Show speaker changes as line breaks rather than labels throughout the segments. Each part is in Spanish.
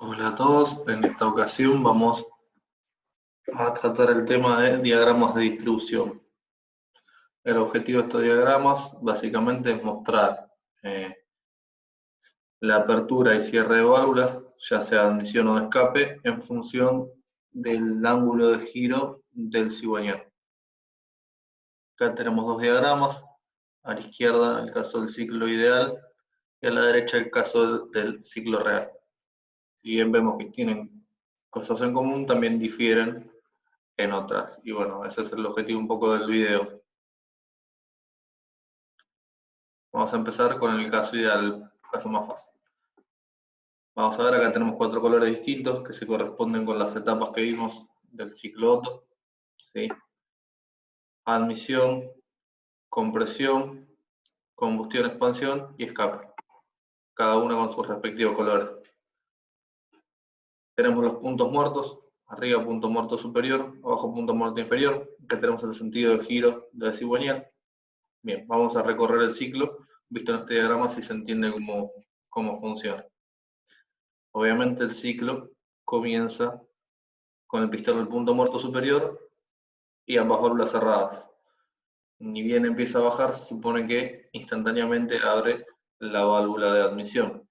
Hola a todos, en esta ocasión vamos a tratar el tema de diagramas de distribución. El objetivo de estos diagramas básicamente es mostrar la apertura y cierre de válvulas, ya sea admisión o de escape, en función del ángulo de giro del cigüeñal. Acá tenemos dos diagramas, a la izquierda el caso del ciclo ideal y a la derecha el caso del ciclo real. Si bien vemos que tienen cosas en común, también difieren en otras. Y bueno, ese es el objetivo un poco del video. Vamos a empezar con el caso ideal, el caso más fácil. Vamos a ver, acá tenemos cuatro colores distintos que se corresponden con las etapas que vimos del ciclo Otto. ¿Sí? Admisión, compresión, combustión, expansión y escape. Cada una con sus respectivos colores. Tenemos los puntos muertos, arriba punto muerto superior, abajo punto muerto inferior. Acá tenemos el sentido de giro del cigüeñal. Bien, vamos a recorrer el ciclo, visto en este diagrama si se entiende cómo funciona. Obviamente el ciclo comienza con el pistón en el punto muerto superior y ambas válvulas cerradas. Ni bien empieza a bajar, se supone que instantáneamente abre la válvula de admisión.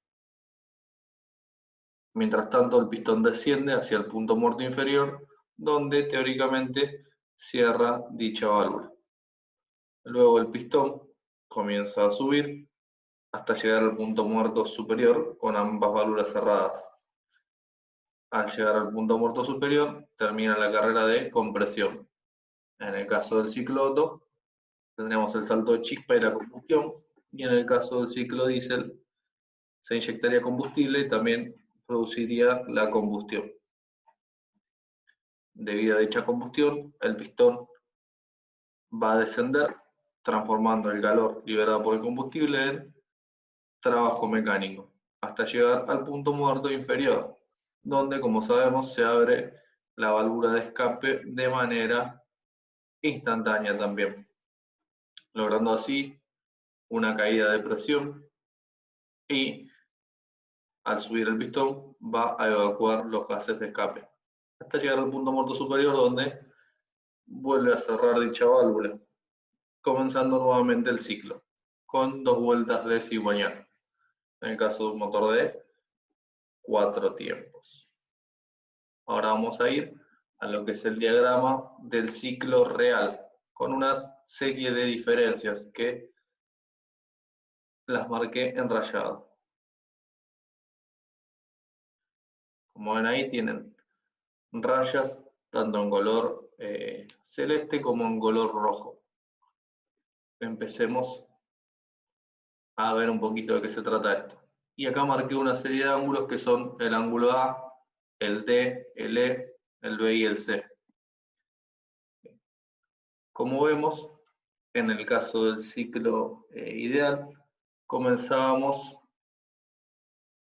Mientras tanto, el pistón desciende hacia el punto muerto inferior, donde teóricamente cierra dicha válvula. Luego el pistón comienza a subir hasta llegar al punto muerto superior con ambas válvulas cerradas. Al llegar al punto muerto superior, termina la carrera de compresión. En el caso del ciclo Otto, tendríamos el salto de chispa y la combustión, y en el caso del ciclo diésel, se inyectaría combustible y también produciría la combustión. Debido a dicha combustión, el pistón va a descender, transformando el calor liberado por el combustible en trabajo mecánico, hasta llegar al punto muerto inferior, donde, como sabemos, se abre la válvula de escape de manera instantánea también, logrando así una caída de presión y al subir el pistón va a evacuar los gases de escape hasta llegar al punto muerto superior, donde vuelve a cerrar dicha válvula, comenzando nuevamente el ciclo con dos vueltas de cigüeñal, en el caso de un motor de 4 tiempos. Ahora vamos a ir a lo que es el diagrama del ciclo real, con una serie de diferencias que las marqué en rayado. Como ven ahí, tienen rayas tanto en color celeste como en color rojo. Empecemos a ver un poquito de qué se trata esto. Y acá marqué una serie de ángulos que son el ángulo A, el D, el E, el B y el C. Como vemos, en el caso del ciclo ideal, comenzábamos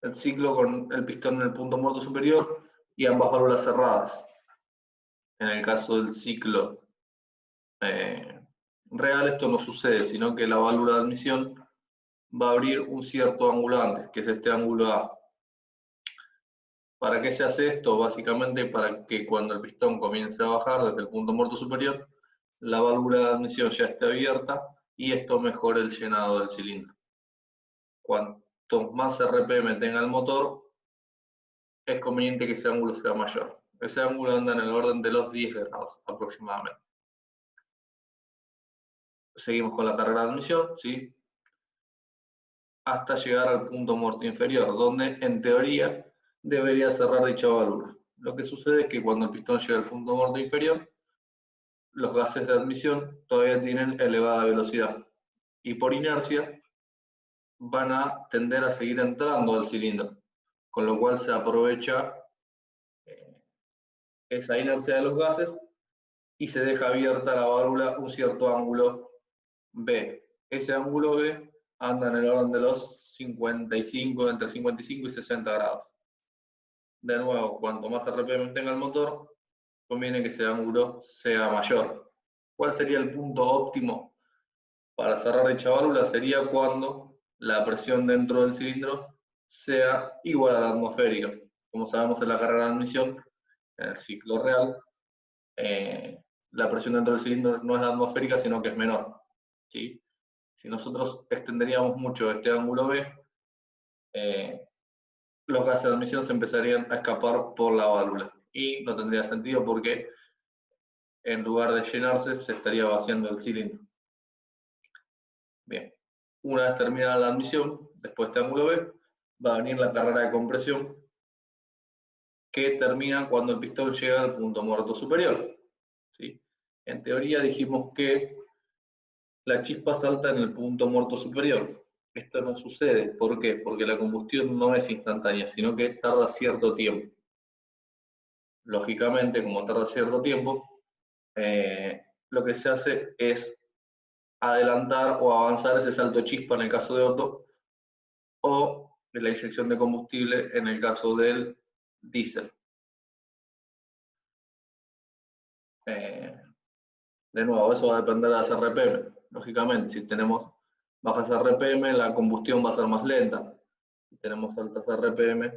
el ciclo con el pistón en el punto muerto superior y ambas válvulas cerradas. En el caso del ciclo real esto no sucede, sino que la válvula de admisión va a abrir un cierto ángulo antes, que es este ángulo A. ¿Para qué se hace esto? Básicamente para que cuando el pistón comience a bajar desde el punto muerto superior, la válvula de admisión ya esté abierta y esto mejore el llenado del cilindro. Cuanto más RPM tenga el motor, es conveniente que ese ángulo sea mayor. Ese ángulo anda en el orden de los 10 grados aproximadamente. Seguimos con la carrera de admisión, ¿sí? Hasta llegar al punto muerto inferior, donde en teoría debería cerrar dicha válvula. Lo que sucede es que cuando el pistón llega al punto muerto inferior, los gases de admisión todavía tienen elevada velocidad y por inercia van a tender a seguir entrando al cilindro, con lo cual se aprovecha esa inercia de los gases y se deja abierta la válvula un cierto ángulo B. Ese ángulo B anda en el orden de los 55, entre 55 y 60 grados. De nuevo, cuanto más RPM tenga el motor, conviene que ese ángulo sea mayor. ¿Cuál sería el punto óptimo para cerrar dicha válvula? Sería cuando la presión dentro del cilindro sea igual a la atmosférica. Como sabemos en la carrera de admisión, en el ciclo real, la presión dentro del cilindro no es la atmosférica, sino que es menor, ¿sí? Si nosotros extenderíamos mucho este ángulo B, los gases de admisión se empezarían a escapar por la válvula y no tendría sentido porque en lugar de llenarse se estaría vaciando el cilindro. Bien, una vez terminada la admisión, después de este ángulo B, va a venir la carrera de compresión que termina cuando el pistón llega al punto muerto superior, ¿sí? En teoría dijimos que la chispa salta en el punto muerto superior. Esto no sucede, ¿por qué? Porque la combustión no es instantánea, sino que tarda cierto tiempo. Lógicamente, como tarda cierto tiempo, lo que se hace es adelantar o avanzar ese salto chispa en el caso de Otto, o de la inyección de combustible en el caso del diésel. De nuevo, eso va a depender de las RPM. Lógicamente, si tenemos bajas RPM, la combustión va a ser más lenta. Si tenemos altas RPM,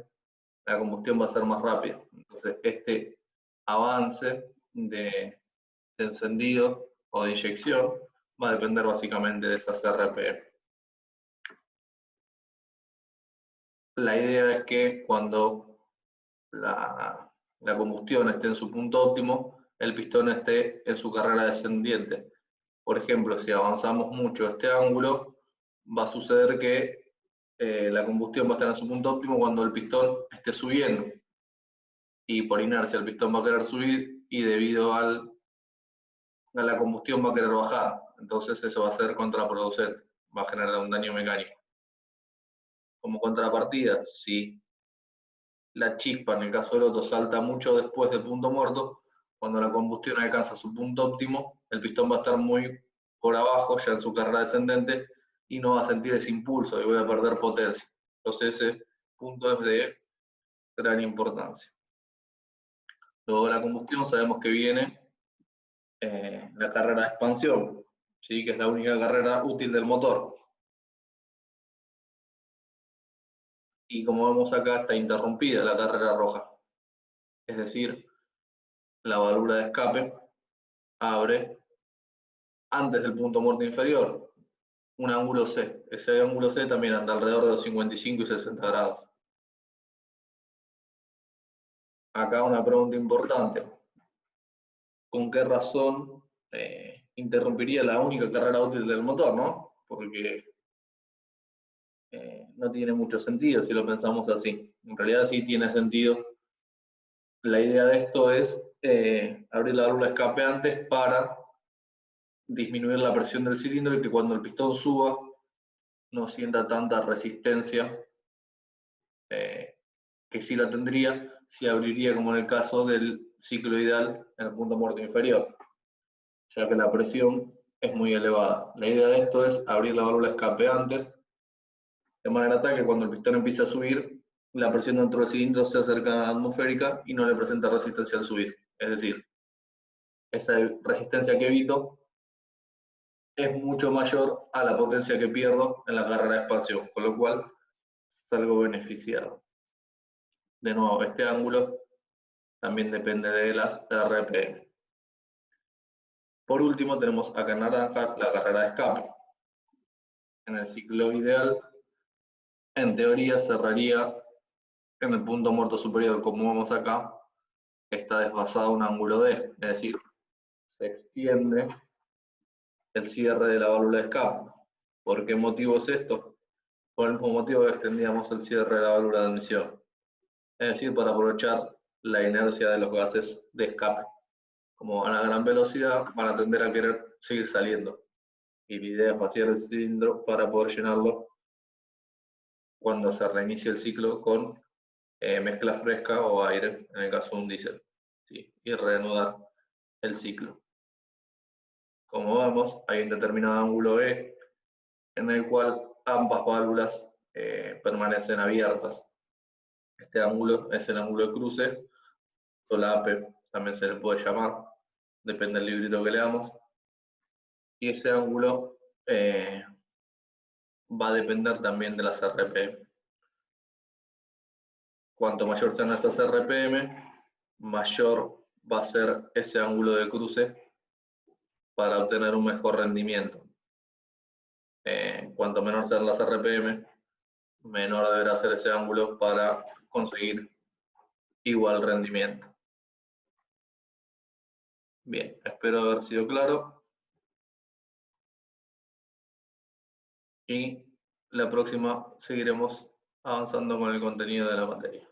la combustión va a ser más rápida. Entonces, este avance de encendido o de inyección va a depender básicamente de esas RPM. La idea es que cuando la combustión esté en su punto óptimo, el pistón esté en su carrera descendiente. Por ejemplo, si avanzamos mucho este ángulo, va a suceder que la combustión va a estar en su punto óptimo cuando el pistón esté subiendo. Y por inercia el pistón va a querer subir y debido a la combustión va a querer bajar. Entonces eso va a ser contraproducente, va a generar un daño mecánico. Como contrapartida, si la chispa en el caso del Otto salta mucho después del punto muerto, cuando la combustión alcanza su punto óptimo, el pistón va a estar muy por abajo, ya en su carrera descendente, y no va a sentir ese impulso y voy a perder potencia. Entonces ese punto es de gran importancia. Luego de la combustión sabemos que viene la carrera de expansión, ¿sí? Que es la única carrera útil del motor. Y como vemos acá está interrumpida la carrera roja. Es decir, la válvula de escape abre antes del punto muerto inferior, un ángulo C. Ese ángulo C también anda alrededor de los 55 y 60 grados. Acá una pregunta importante. ¿Con qué razón interrumpiría la única carrera útil del motor, no? Porque no tiene mucho sentido si lo pensamos así. En realidad sí tiene sentido. La idea de esto es abrir la válvula de escape antes para disminuir la presión del cilindro y que cuando el pistón suba no sienta tanta resistencia que sí la tendría si abriría como en el caso del ciclo ideal en el punto muerto inferior, ya que la presión es muy elevada. La idea de esto es abrir la válvula de escape antes, de manera tal que cuando el pistón empiece a subir, la presión dentro del cilindro se acerca a la atmosférica y no le presenta resistencia al subir. Es decir, esa resistencia que evito es mucho mayor a la potencia que pierdo en la carrera de expansión, con lo cual salgo beneficiado. De nuevo, este ángulo también depende de las RPM. Por último, tenemos acá en naranja la carrera de escape. En el ciclo ideal, en teoría cerraría en el punto muerto superior, como vemos acá, está desfasado un ángulo D, es decir, se extiende el cierre de la válvula de escape. ¿Por qué motivo es esto? Por el mismo motivo que extendíamos el cierre de la válvula de admisión. Es decir, para aprovechar la inercia de los gases de escape. Como van a gran velocidad, van a tender a querer seguir saliendo. Y la idea es vaciar el cilindro para poder llenarlo cuando se reinicie el ciclo con mezcla fresca o aire, en el caso de un diésel, ¿sí? Y reanudar el ciclo. Como vemos, hay un determinado ángulo E en el cual ambas válvulas permanecen abiertas. Este ángulo es el ángulo de cruce, solape también se le puede llamar, depende del librito que leamos. Y ese ángulo va a depender también de las RPM. Cuanto mayor sean esas RPM, mayor va a ser ese ángulo de cruce para obtener un mejor rendimiento. Cuanto menor sean las RPM, menor deberá ser ese ángulo para conseguir igual rendimiento. Bien, espero haber sido claro. Y la próxima seguiremos avanzando con el contenido de la materia.